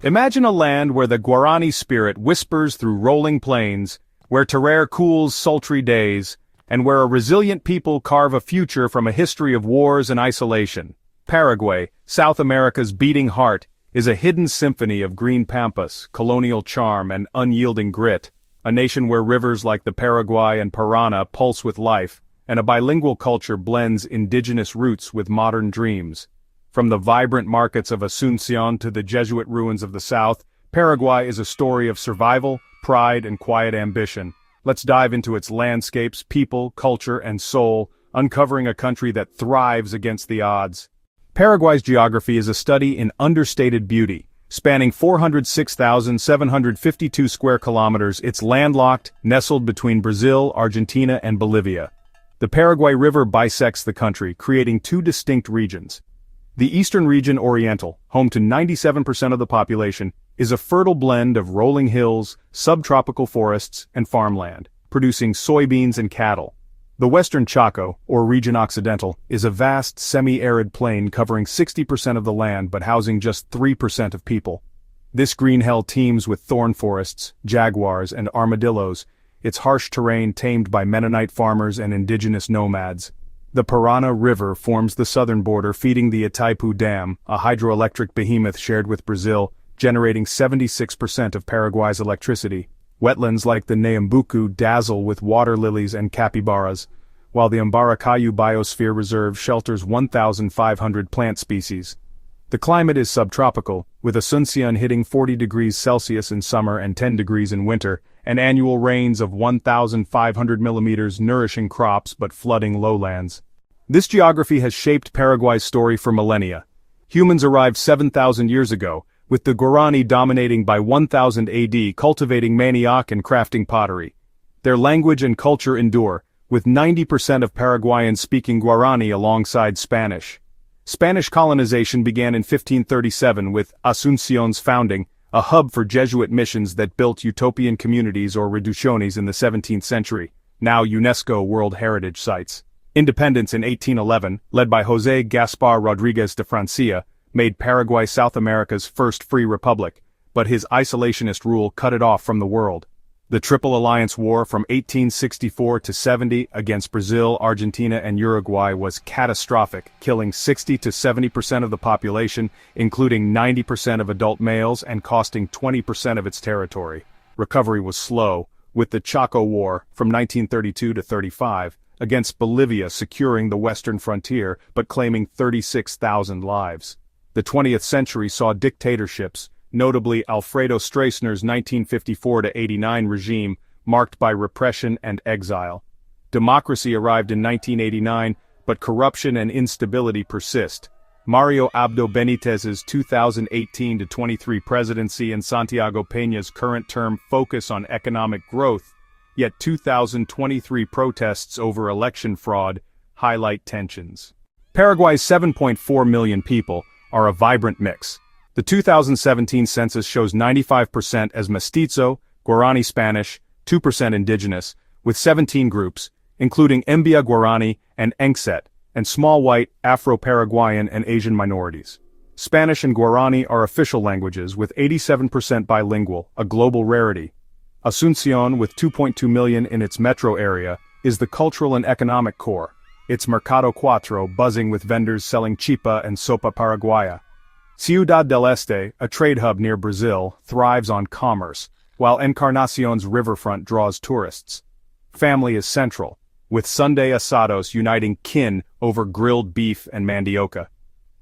Imagine a land where the Guarani spirit whispers through rolling plains, where Tereré cools sultry days, and where a resilient people carve a future from a history of wars and isolation. Paraguay, South America's beating heart, is a hidden symphony of green pampas, colonial charm, and unyielding grit, a nation where rivers like the Paraguay and Paraná pulse with life, and a bilingual culture blends indigenous roots with modern dreams. From the vibrant markets of Asunción to the Jesuit ruins of the south, Paraguay is a story of survival, pride, and quiet ambition. Let's dive into its landscapes, people, culture, and soul, uncovering a country that thrives against the odds. Paraguay's geography is a study in understated beauty. Spanning 406,752 square kilometers, it's landlocked, nestled between Brazil, Argentina, and Bolivia. The Paraguay River bisects the country, creating two distinct regions. The eastern region, Oriental, home to 97% of the population, is a fertile blend of rolling hills, subtropical forests, and farmland, producing soybeans and cattle. The western Chaco, or region Occidental, is a vast semi-arid plain covering 60% of the land but housing just 3% of people. This green hell teems with thorn forests, jaguars, and armadillos, its harsh terrain tamed by Mennonite farmers and indigenous nomads. The Paraná River forms the southern border, feeding the Itaipu Dam, a hydroelectric behemoth shared with Brazil, generating 76% of Paraguay's electricity. Wetlands like the Nambucú dazzle with water lilies and capybaras, while the Mbaracayú Biosphere Reserve shelters 1,500 plant species. The climate is subtropical, with Asunción hitting 40 degrees Celsius in summer and 10 degrees in winter, and annual rains of 1,500 millimeters nourishing crops but flooding lowlands. This geography has shaped Paraguay's story for millennia. Humans arrived 7,000 years ago, with the Guarani dominating by 1000 AD, cultivating manioc and crafting pottery. Their language and culture endure, with 90% of Paraguayans speaking Guarani alongside Spanish. Spanish colonization began in 1537 with Asunción's founding, a hub for Jesuit missions that built utopian communities or reducciones in the 17th century, now UNESCO World Heritage Sites. Independence in 1811, led by José Gaspar Rodríguez de Francia, made Paraguay South America's first free republic, but his isolationist rule cut it off from the world. The Triple Alliance War from 1864 to 70 against Brazil, Argentina, and Uruguay was catastrophic, killing 60 to 70% of the population, including 90% of adult males, and costing 20% of its territory. Recovery was slow, with the Chaco War from 1932 to 35, against Bolivia securing the western frontier but claiming 36,000 lives. The 20th century saw dictatorships, notably Alfredo Stroessner's 1954-89 regime, marked by repression and exile. Democracy arrived in 1989, but corruption and instability persist. Mario Abdo Benitez's 2018-23 presidency and Santiago Peña's current term focus on economic growth, yet 2023 protests over election fraud highlight tensions. Paraguay's 7.4 million people are a vibrant mix. The 2017 census shows 95% as Mestizo, Guarani Spanish, 2% Indigenous, with 17 groups, including Mbia Guarani and Encset, and small white, Afro-Paraguayan and Asian minorities. Spanish and Guarani are official languages, with 87% bilingual, a global rarity. Asunción, with 2.2 million in its metro area, is the cultural and economic core, its Mercado Cuatro buzzing with vendors selling chipa and sopa paraguaya. Ciudad del Este, a trade hub near Brazil, thrives on commerce, while Encarnación's riverfront draws tourists. Family is central, with Sunday asados uniting kin over grilled beef and mandioca.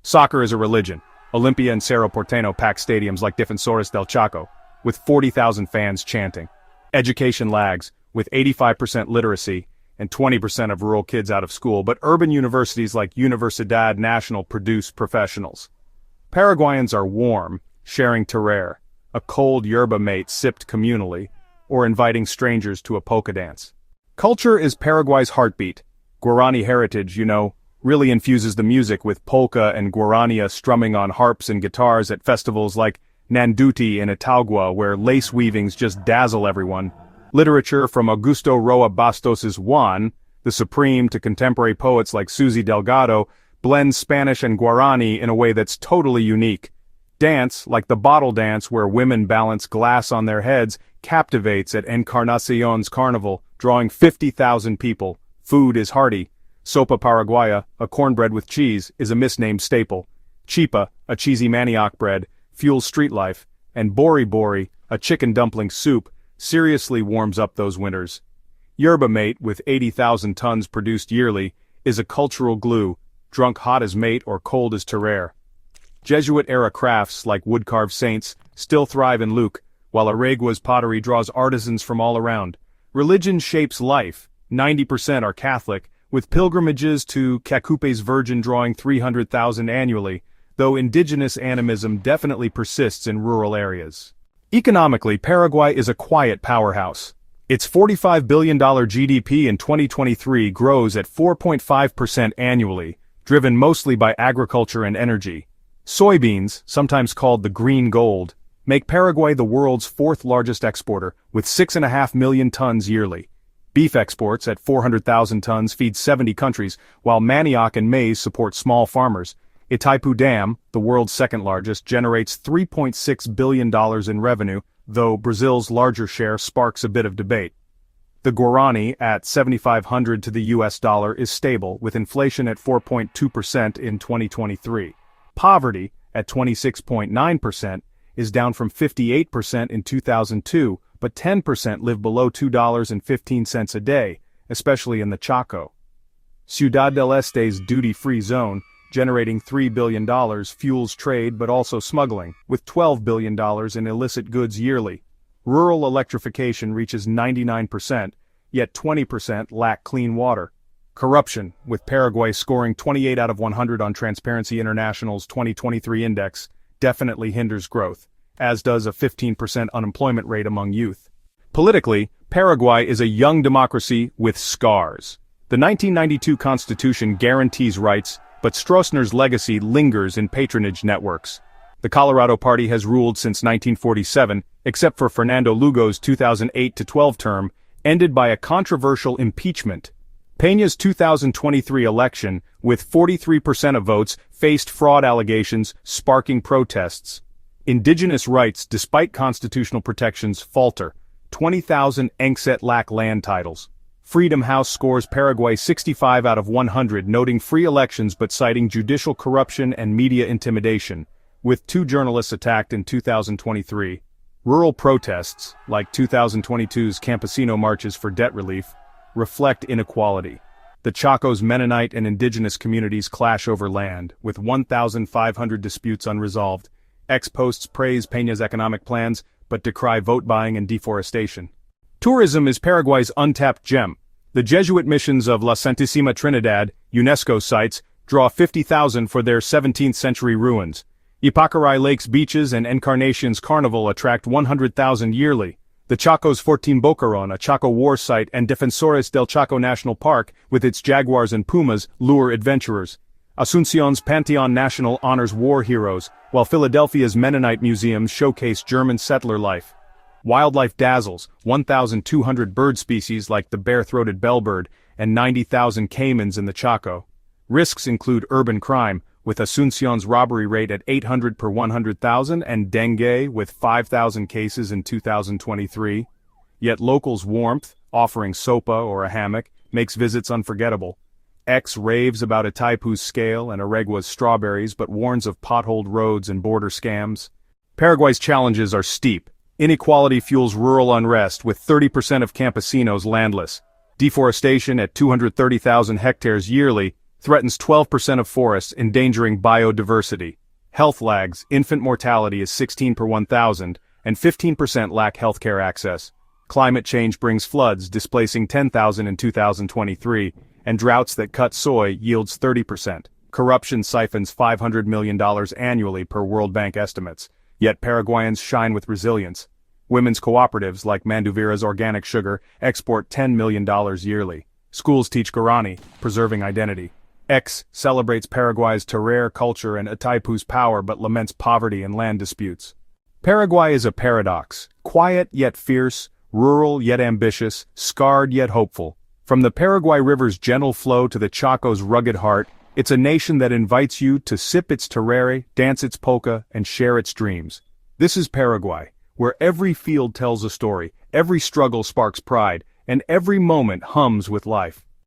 Soccer is a religion. Olimpia and Cerro Porteño pack stadiums like Defensores del Chaco, with 40,000 fans chanting. Education lags, with 85% literacy and 20% of rural kids out of school, but urban universities like Universidad Nacional produce professionals. Paraguayans are warm, sharing tereré, a cold yerba mate sipped communally, or inviting strangers to a polka dance. Culture is Paraguay's heartbeat. Guarani heritage, really infuses the music, with polka and guarania strumming on harps and guitars at festivals like Nanduti in Itagua, where lace weavings just dazzle everyone. Literature, from Augusto Roa Bastos's Juan, the Supreme, to contemporary poets like Suzy Delgado, blends Spanish and Guarani in a way that's totally unique. Dance, like the bottle dance where women balance glass on their heads, captivates at Encarnacion's carnival, drawing 50,000 people. Food is hearty. Sopa paraguaya, a cornbread with cheese, is a misnamed staple. Chipa, a cheesy manioc bread, fuels street life, and bori bori, a chicken dumpling soup, seriously warms up those winters. Yerba mate, with 80,000 tons produced yearly, is a cultural glue, drunk hot as mate or cold as Tereré. Jesuit-era crafts like wood-carved saints still thrive in Luke, while Aragua's pottery draws artisans from all around. Religion shapes life. 90% are Catholic, with pilgrimages to Cacupe's Virgin drawing 300,000 annually, though indigenous animism definitely persists in rural areas. Economically, Paraguay is a quiet powerhouse. Its $45 billion GDP in 2023 grows at 4.5% annually, driven mostly by agriculture and energy. Soybeans, sometimes called the green gold, make Paraguay the world's fourth largest exporter, with 6.5 million tons yearly. Beef exports at 400,000 tons feed 70 countries, while manioc and maize support small farmers. Itaipu Dam, the world's second largest, generates $3.6 billion in revenue, though Brazil's larger share sparks a bit of debate. The Guarani, at 7,500 to the US dollar, is stable, with inflation at 4.2% in 2023. Poverty, at 26.9%, is down from 58% in 2002, but 10% live below $2.15 a day, especially in the Chaco. Ciudad del Este's duty-free zone, generating $3 billion, fuels trade but also smuggling, with $12 billion in illicit goods yearly. Rural electrification reaches 99%, yet 20% lack clean water. Corruption, with Paraguay scoring 28 out of 100 on Transparency International's 2023 index, definitely hinders growth, as does a 15% unemployment rate among youth. Politically, Paraguay is a young democracy with scars. The 1992 Constitution guarantees rights, but Stroessner's legacy lingers in patronage networks. The Colorado Party has ruled since 1947, except for Fernando Lugo's 2008-12 term, ended by a controversial impeachment. Peña's 2023 election, with 43% of votes, faced fraud allegations, sparking protests. Indigenous rights, despite constitutional protections, falter. 20,000 Engset lack land titles. Freedom House scores Paraguay 65 out of 100, noting free elections but citing judicial corruption and media intimidation, with 2 journalists attacked in 2023. Rural protests, like 2022's campesino marches for debt relief, reflect inequality. The Chaco's Mennonite and indigenous communities clash over land, with 1,500 disputes unresolved. Ex-posts praise Peña's economic plans, but decry vote buying and deforestation. Tourism is Paraguay's untapped gem. The Jesuit missions of La Santísima Trinidad, UNESCO sites, draw 50,000 for their 17th-century ruins. Ypacaray Lake's beaches and Encarnacion's carnival attract 100,000 yearly. The Chaco's Fortín Boquerón, a Chaco war site, and Defensores del Chaco National Park, with its jaguars and pumas, lure adventurers. Asunción's Pantheon National honors war heroes, while Philadelphia's Mennonite museums showcase German settler life. Wildlife dazzles, 1,200 bird species like the bare-throated bellbird, and 90,000 caimans in the Chaco. Risks include urban crime, with Asunción's robbery rate at 800 per 100,000 and dengue with 5,000 cases in 2023. Yet locals' warmth, offering sopa or a hammock, makes visits unforgettable. X raves about Itaipu's scale and Aragua's strawberries but warns of potholed roads and border scams. Paraguay's challenges are steep. Inequality fuels rural unrest, with 30% of campesinos landless. Deforestation at 230,000 hectares yearly threatens 12% of forests, endangering biodiversity. Health lags, infant mortality is 16 per 1,000, and 15% lack healthcare access. Climate change brings floods, displacing 10,000 in 2023, and droughts that cut soy yields 30%. Corruption siphons $500 million annually per World Bank estimates, yet Paraguayans shine with resilience. Women's cooperatives like Manduvira's Organic Sugar export $10 million yearly. Schools teach Guarani, preserving identity. X celebrates Paraguay's Tereré culture and Itaipu's power but laments poverty and land disputes. Paraguay is a paradox, quiet yet fierce, rural yet ambitious, scarred yet hopeful. From the Paraguay River's gentle flow to the Chaco's rugged heart, It's a nation that invites you to sip its tereré, dance its polka, and share its dreams. This is Paraguay, where every field tells a story, every struggle sparks pride, and every moment hums with life.